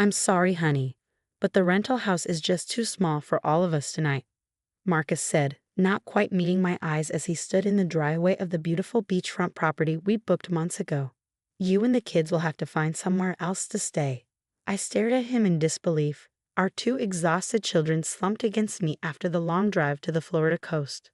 I'm sorry, honey, but the rental house is just too small for all of us tonight, Marcus said, not quite meeting my eyes as he stood in the driveway of the beautiful beachfront property we booked months ago. You and the kids will have to find somewhere else to stay. I stared at him in disbelief, our two exhausted children slumped against me after the long drive to the Florida coast.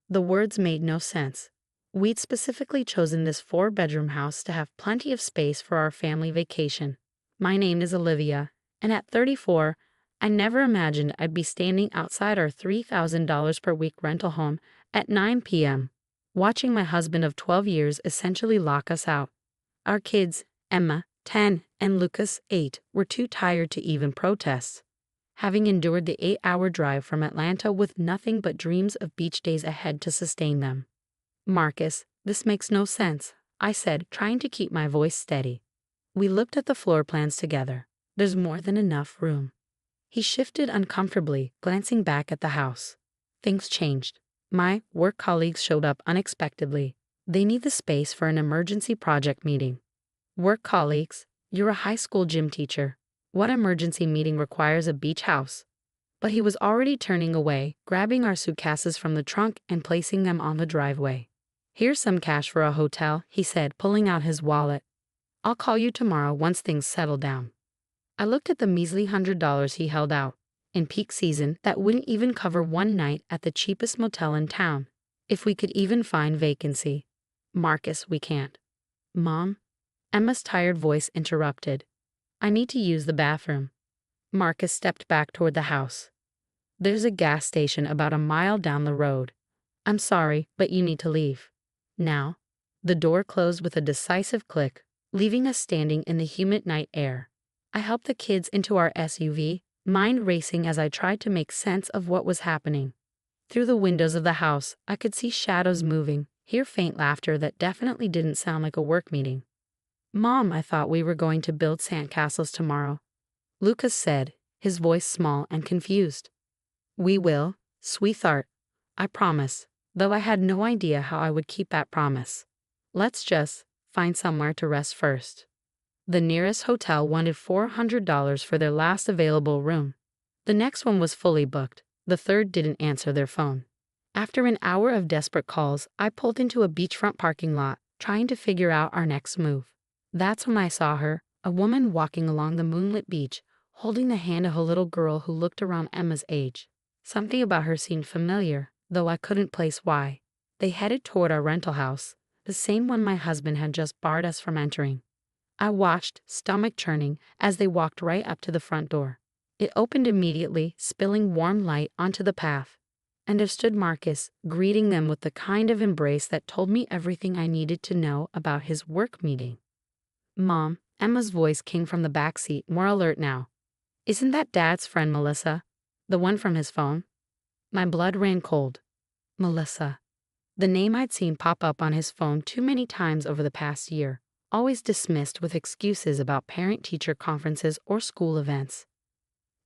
The words made no sense. We'd specifically chosen this 4-bedroom house to have plenty of space for our family vacation. My name is Olivia, and at 34, I never imagined I'd be standing outside our $3,000 per week rental home at 9 p.m., watching my husband of 12 years essentially lock us out. Our kids, Emma, 10, and Lucas, 8, were too tired to even protest. Having endured the 8-hour drive from Atlanta with nothing but dreams of beach days ahead to sustain them. Marcus, this makes no sense, I said, trying to keep my voice steady. We looked at the floor plans together. There's more than enough room. He shifted uncomfortably, glancing back at the house. Things changed. My work colleagues showed up unexpectedly. They need the space for an emergency project meeting. Work colleagues? You're a high school gym teacher. What emergency meeting requires a beach house? But he was already turning away, grabbing our suitcases from the trunk and placing them on the driveway. Here's some cash for a hotel, he said, pulling out his wallet. I'll call you tomorrow once things settle down. I looked at the measly $100 he held out. In peak season, that wouldn't even cover one night at the cheapest motel in town. If we could even find vacancy. Marcus, we can't. Mom? Emma's tired voice interrupted. I need to use the bathroom. Marcus stepped back toward the house. There's a gas station about a mile down the road. I'm sorry, but you need to leave. Now? The door closed with a decisive click, leaving us standing in the humid night air. I helped the kids into our SUV, mind racing as I tried to make sense of what was happening. Through the windows of the house, I could see shadows moving, hear faint laughter that definitely didn't sound like a work meeting. Mom, I thought we were going to build sandcastles tomorrow, Lucas said, his voice small and confused. We will, sweetheart. I promise, though I had no idea how I would keep that promise. Let's just find somewhere to rest first. The nearest hotel wanted $400 for their last available room. The next one was fully booked. The third didn't answer their phone. After an hour of desperate calls, I pulled into a beachfront parking lot, trying to figure out our next move. That's when I saw her, a woman walking along the moonlit beach, holding the hand of a little girl who looked around Emma's age. Something about her seemed familiar, though I couldn't place why. They headed toward our rental house, the same one my husband had just barred us from entering. I watched, stomach churning, as they walked right up to the front door. It opened immediately, spilling warm light onto the path. And there stood Marcus, greeting them with the kind of embrace that told me everything I needed to know about his work meeting. Mom, Emma's voice came from the back seat, more alert now. Isn't that Dad's friend Melissa? The one from his phone? My blood ran cold. Melissa. The name I'd seen pop up on his phone too many times over the past year, always dismissed with excuses about parent-teacher conferences or school events.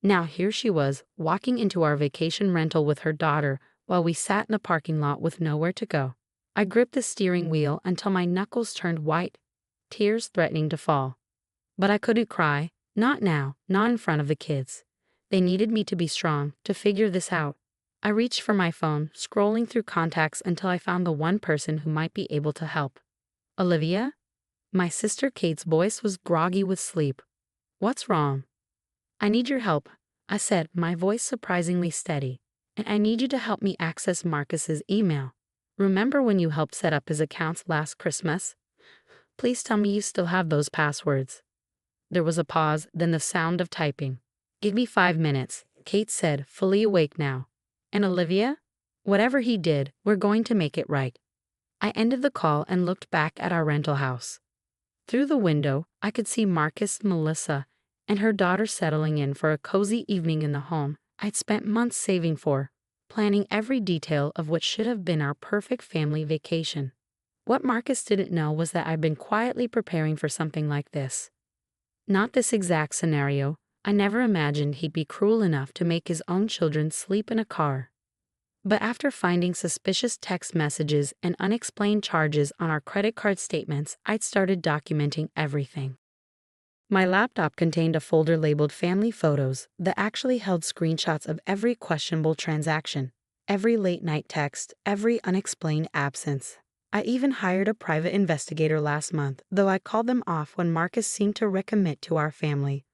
Now here she was, walking into our vacation rental with her daughter while we sat in a parking lot with nowhere to go. I gripped the steering wheel until my knuckles turned white, tears threatening to fall. But I couldn't cry, not now, not in front of the kids. They needed me to be strong, to figure this out. I reached for my phone, scrolling through contacts until I found the one person who might be able to help. Olivia? My sister Kate's voice was groggy with sleep. What's wrong? I need your help, I said, my voice surprisingly steady. And I need you to help me access Marcus's email. Remember when you helped set up his accounts last Christmas? Please tell me you still have those passwords. There was a pause, then the sound of typing. Give me 5 minutes, Kate said, fully awake now. And Olivia? Whatever he did, we're going to make it right. I ended the call and looked back at our rental house. Through the window, I could see Marcus, Melissa, and her daughter settling in for a cozy evening in the home I'd spent months saving for, planning every detail of what should have been our perfect family vacation. What Marcus didn't know was that I'd been quietly preparing for something like this. Not this exact scenario. I never imagined he'd be cruel enough to make his own children sleep in a car. But after finding suspicious text messages and unexplained charges on our credit card statements, I'd started documenting everything. My laptop contained a folder labeled Family Photos that actually held screenshots of every questionable transaction, every late-night text, every unexplained absence. I even hired a private investigator last month, though I called them off when Marcus seemed to recommit to our family,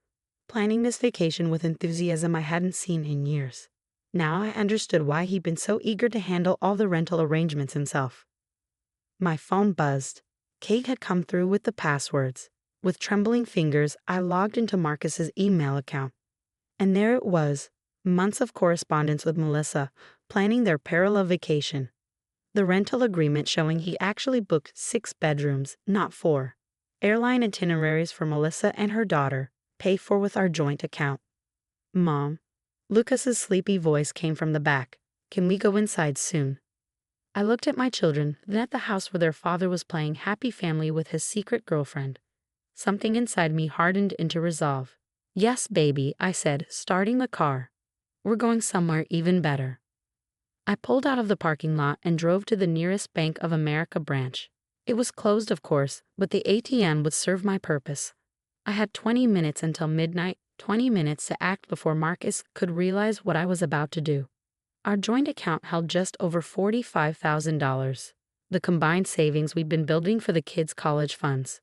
planning this vacation with enthusiasm I hadn't seen in years. Now I understood why he'd been so eager to handle all the rental arrangements himself. My phone buzzed. Kate had come through with the passwords. With trembling fingers, I logged into Marcus's email account. And there it was, months of correspondence with Melissa, planning their parallel vacation. The rental agreement showing he actually booked 6 bedrooms, not 4. Airline itineraries for Melissa and her daughter, paid for with our joint account. Mom. Lucas's sleepy voice came from the back. Can we go inside soon? I looked at my children, then at the house where their father was playing happy family with his secret girlfriend. Something inside me hardened into resolve. Yes, baby, I said, starting the car. We're going somewhere even better. I pulled out of the parking lot and drove to the nearest Bank of America branch. It was closed, of course, but the ATM would serve my purpose. I had 20 minutes until midnight, 20 minutes to act before Marcus could realize what I was about to do. Our joint account held just over $45,000, the combined savings we'd been building for the kids' college funds.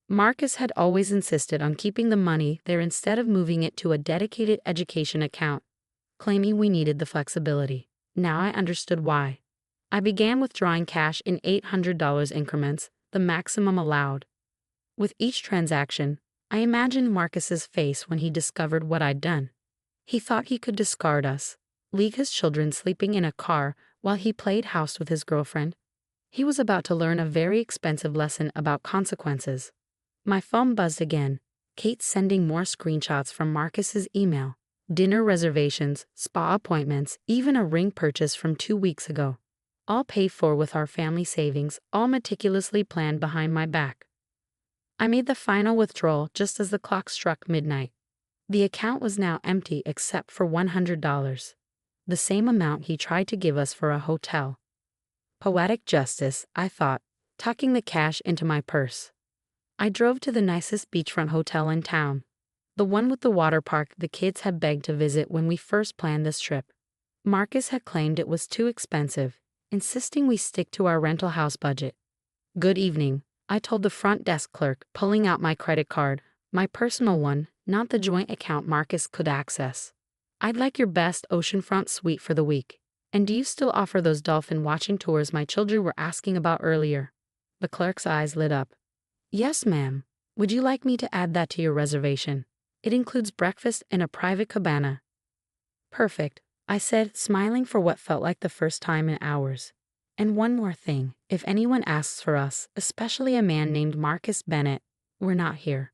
Marcus had always insisted on keeping the money there instead of moving it to a dedicated education account, claiming we needed the flexibility. Now I understood why. I began withdrawing cash in $800 increments, the maximum allowed. With each transaction, I imagined Marcus's face when he discovered what I'd done. He thought he could discard us, leave his children sleeping in a car while he played house with his girlfriend. He was about to learn a very expensive lesson about consequences. My phone buzzed again, Kate sending more screenshots from Marcus's email. Dinner reservations, spa appointments, even a ring purchase from 2 weeks ago. All paid for with our family savings, all meticulously planned behind my back. I made the final withdrawal just as the clock struck midnight. The account was now empty except for $100. The same amount he tried to give us for a hotel. Poetic justice, I thought, tucking the cash into my purse. I drove to the nicest beachfront hotel in town. The one with the water park the kids had begged to visit when we first planned this trip. Marcus had claimed it was too expensive, insisting we stick to our rental house budget. Good evening, I told the front desk clerk, pulling out my credit card, my personal one, not the joint account Marcus could access. I'd like your best oceanfront suite for the week. And do you still offer those dolphin watching tours my children were asking about earlier? The clerk's eyes lit up. Yes, ma'am. Would you like me to add that to your reservation? It includes breakfast and a private cabana. Perfect, I said, smiling for what felt like the first time in hours. And one more thing, if anyone asks for us, especially a man named Marcus Bennett, we're not here.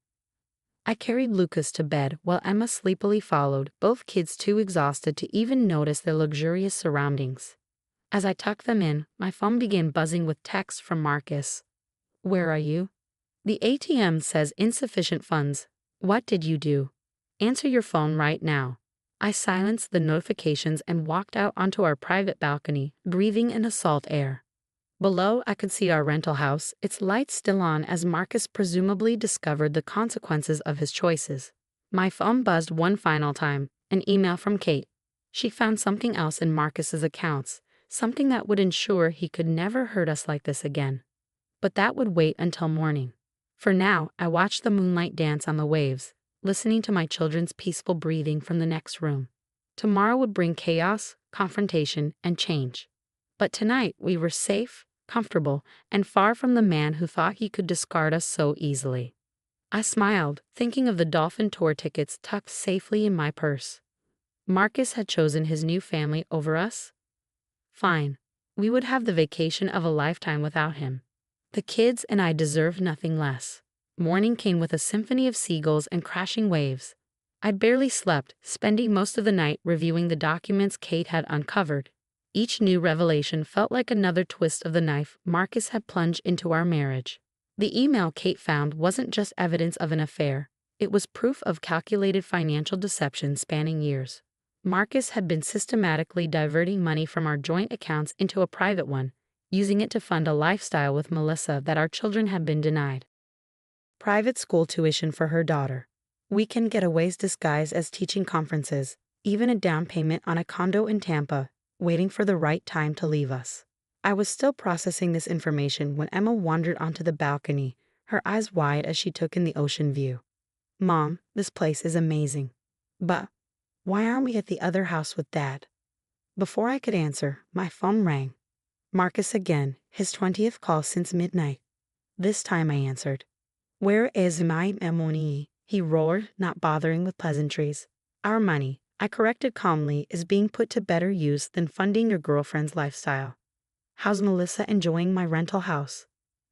I carried Lucas to bed while Emma sleepily followed, both kids too exhausted to even notice their luxurious surroundings. As I tucked them in, my phone began buzzing with texts from Marcus. Where are you? The ATM says insufficient funds. What did you do? Answer your phone right now. I silenced the notifications and walked out onto our private balcony, breathing in the salt air. Below, I could see our rental house, its lights still on as Marcus presumably discovered the consequences of his choices. My phone buzzed one final time, an email from Kate. She found something else in Marcus's accounts, something that would ensure he could never hurt us like this again. But that would wait until morning. For now, I watched the moonlight dance on the waves, listening to my children's peaceful breathing from the next room. Tomorrow would bring chaos, confrontation, and change. But tonight we were safe, comfortable, and far from the man who thought he could discard us so easily. I smiled, thinking of the dolphin tour tickets tucked safely in my purse. Marcus had chosen his new family over us? Fine. We would have the vacation of a lifetime without him. The kids and I deserved nothing less. Morning came with a symphony of seagulls and crashing waves. I barely slept, spending most of the night reviewing the documents Kate had uncovered. Each new revelation felt like another twist of the knife Marcus had plunged into our marriage. The email Kate found wasn't just evidence of an affair. It was proof of calculated financial deception spanning years. Marcus had been systematically diverting money from our joint accounts into a private one, using it to fund a lifestyle with Melissa that our children had been denied. Private school tuition for her daughter, Weekend getaways disguised as teaching conferences, even a down payment on a condo in Tampa, waiting for the right time to leave us. I was still processing this information when Emma wandered onto the balcony, her eyes wide as she took in the ocean view. Mom, this place is amazing. But why aren't we at the other house with Dad? Before I could answer, my phone rang. Marcus again, his 20th call since midnight. This time I answered. Where is my money? He roared, not bothering with pleasantries. Our money, I corrected calmly, is being put to better use than funding your girlfriend's lifestyle. How's Melissa enjoying my rental house?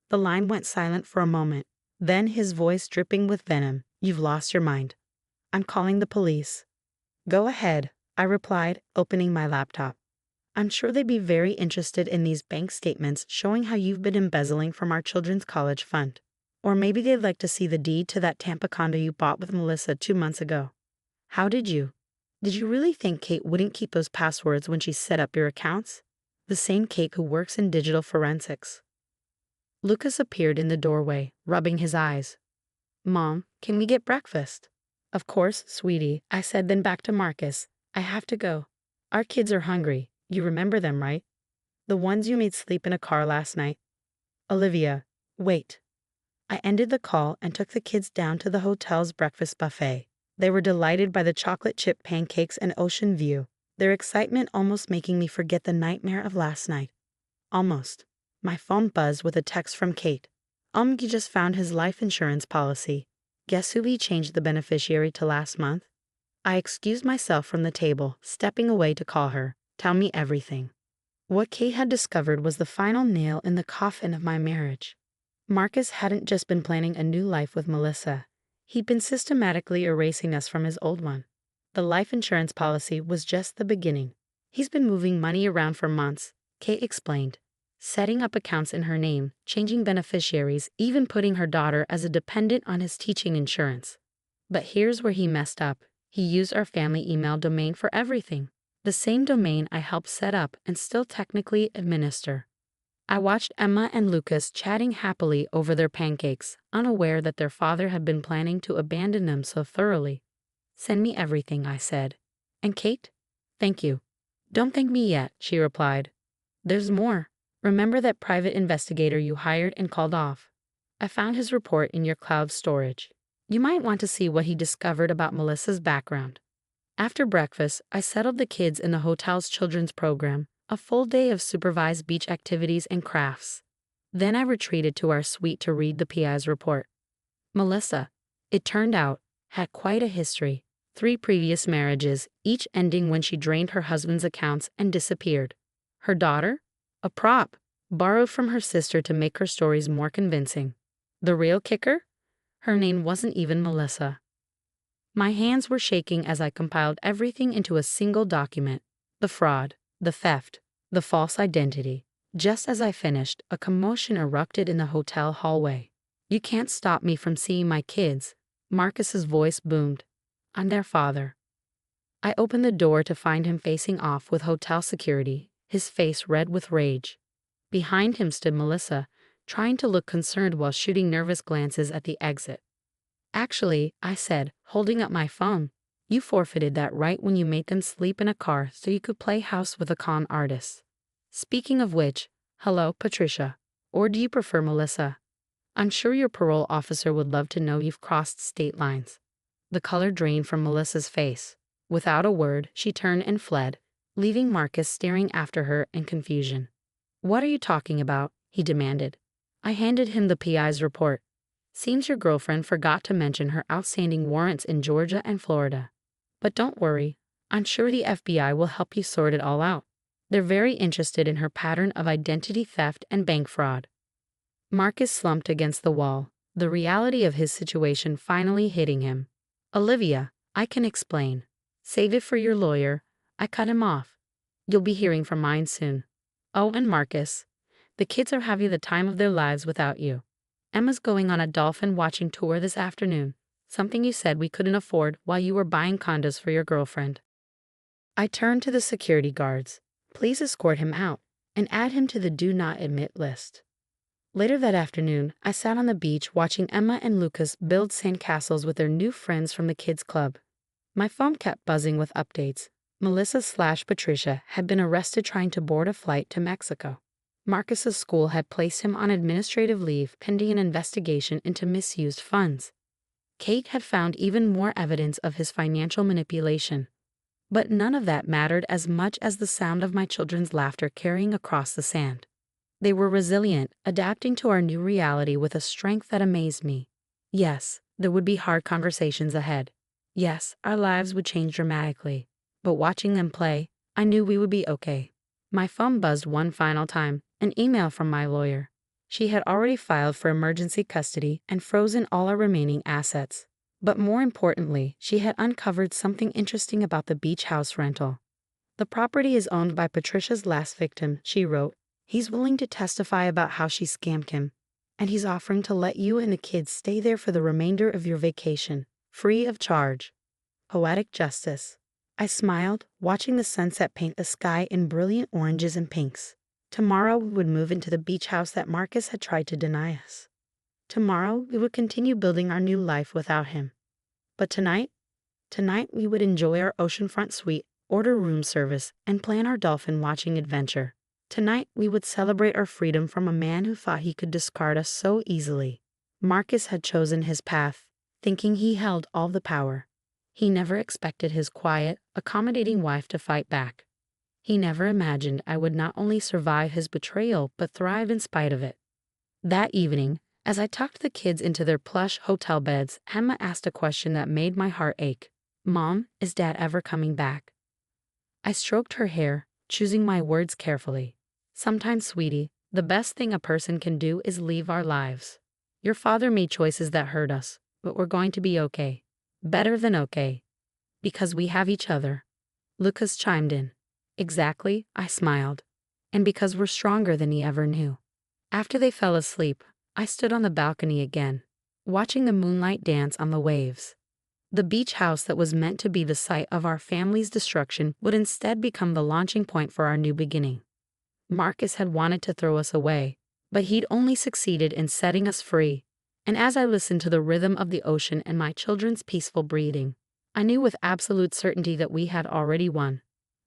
The line went silent for a moment. Then his voice dripping with venom. You've lost your mind. I'm calling the police. Go ahead, I replied, opening my laptop. I'm sure they'd be very interested in these bank statements showing how you've been embezzling from our children's college fund. Or maybe they'd like to see the deed to that Tampa condo you bought with Melissa 2 months ago. How did you? Did you really think Kate wouldn't keep those passwords when she set up your accounts? The same Kate who works in digital forensics. Lucas appeared in the doorway, rubbing his eyes. Mom, can we get breakfast? Of course, sweetie, I said, then back to Marcus. I have to go. Our kids are hungry. You remember them, right? The ones you made sleep in a car last night. Olivia, wait. I ended the call and took the kids down to the hotel's breakfast buffet. They were delighted by the chocolate chip pancakes and ocean view, their excitement almost making me forget the nightmare of last night. Almost. My phone buzzed with a text from Kate. He just found his life insurance policy. Guess who he changed the beneficiary to last month? I excused myself from the table, stepping away to call her. Tell me everything. What Kate had discovered was the final nail in the coffin of my marriage. Marcus hadn't just been planning a new life with Melissa. He'd been systematically erasing us from his old one. The life insurance policy was just the beginning. He's been moving money around for months, Kate explained. Setting up accounts in her name, changing beneficiaries, even putting her daughter as a dependent on his teaching insurance. But here's where he messed up. He used our family email domain for everything. The same domain I helped set up and still technically administer. I watched Emma and Lucas chatting happily over their pancakes, unaware that their father had been planning to abandon them so thoroughly. Send me everything, I said. And Kate? Thank you. Don't thank me yet, she replied. There's more. Remember that private investigator you hired and called off? I found his report in your cloud storage. You might want to see what he discovered about Melissa's background. After breakfast, I settled the kids in the hotel's children's program, a full day of supervised beach activities and crafts. Then I retreated to our suite to read the PI's report. Melissa, it turned out, had quite a history. 3 previous marriages, each ending when she drained her husband's accounts and disappeared. Her daughter? A prop, borrowed from her sister to make her stories more convincing. The real kicker? Her name wasn't even Melissa. My hands were shaking as I compiled everything into a single document. The fraud, the theft, the false identity. Just as I finished, a commotion erupted in the hotel hallway. You can't stop me from seeing my kids, Marcus's voice boomed. I'm their father. I opened the door to find him facing off with hotel security, his face red with rage. Behind him stood Melissa, trying to look concerned while shooting nervous glances at the exit. Actually, I said, holding up my phone, you forfeited that right when you made them sleep in a car so you could play house with a con artist. Speaking of which, hello, Patricia. Or do you prefer Melissa? I'm sure your parole officer would love to know you've crossed state lines. The color drained from Melissa's face. Without a word, she turned and fled, leaving Marcus staring after her in confusion. What are you talking about? He demanded. I handed him the PI's report. Seems your girlfriend forgot to mention her outstanding warrants in Georgia and Florida. But don't worry, I'm sure the FBI will help you sort it all out. They're very interested in her pattern of identity theft and bank fraud. Marcus slumped against the wall, the reality of his situation finally hitting him. Olivia, I can explain. Save it for your lawyer. I cut him off. You'll be hearing from mine soon. Oh, and Marcus, the kids are having the time of their lives without you. Emma's going on a dolphin watching tour this afternoon, something you said we couldn't afford while you were buying condos for your girlfriend. I turned to the security guards. Please escort him out and add him to the do not admit list. Later that afternoon, I sat on the beach watching Emma and Lucas build sandcastles with their new friends from the kids' club. My phone kept buzzing with updates. Melissa/Patricia had been arrested trying to board a flight to Mexico. Marcus's school had placed him on administrative leave pending an investigation into misused funds. Kate had found even more evidence of his financial manipulation. But none of that mattered as much as the sound of my children's laughter carrying across the sand. They were resilient, adapting to our new reality with a strength that amazed me. Yes, there would be hard conversations ahead. Yes, our lives would change dramatically. But watching them play, I knew we would be okay. My phone buzzed one final time, an email from my lawyer. She had already filed for emergency custody and frozen all our remaining assets. But more importantly, she had uncovered something interesting about the beach house rental. The property is owned by Patricia's last victim, she wrote. He's willing to testify about how she scammed him, and he's offering to let you and the kids stay there for the remainder of your vacation, free of charge. Poetic justice. I smiled, watching the sunset paint the sky in brilliant oranges and pinks. Tomorrow we would move into the beach house that Marcus had tried to deny us. Tomorrow we would continue building our new life without him. But tonight we would enjoy our oceanfront suite, order room service, and plan our dolphin watching adventure. Tonight we would celebrate our freedom from a man who thought he could discard us so easily. Marcus had chosen his path, thinking he held all the power. He never expected his quiet, accommodating wife to fight back. He never imagined I would not only survive his betrayal but thrive in spite of it. That evening, as I tucked the kids into their plush hotel beds, Emma asked a question that made my heart ache. Mom, is Dad ever coming back? I stroked her hair, choosing my words carefully. Sometimes, sweetie, the best thing a person can do is leave our lives. Your father made choices that hurt us, but we're going to be okay. Better than okay. Because we have each other. Lucas chimed in. Exactly, I smiled. And because we're stronger than he ever knew. After they fell asleep, I stood on the balcony again, watching the moonlight dance on the waves. The beach house that was meant to be the site of our family's destruction would instead become the launching point for our new beginning. Marcus had wanted to throw us away, but he'd only succeeded in setting us free. And as I listened to the rhythm of the ocean and my children's peaceful breathing, I knew with absolute certainty that we had already won.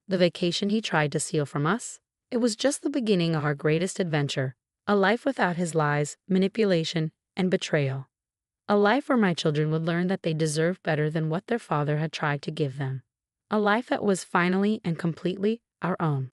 The vacation he tried to steal from us? It was just the beginning of our greatest adventure, a life without his lies, manipulation, and betrayal. A life where my children would learn that they deserved better than what their father had tried to give them. A life that was finally and completely our own.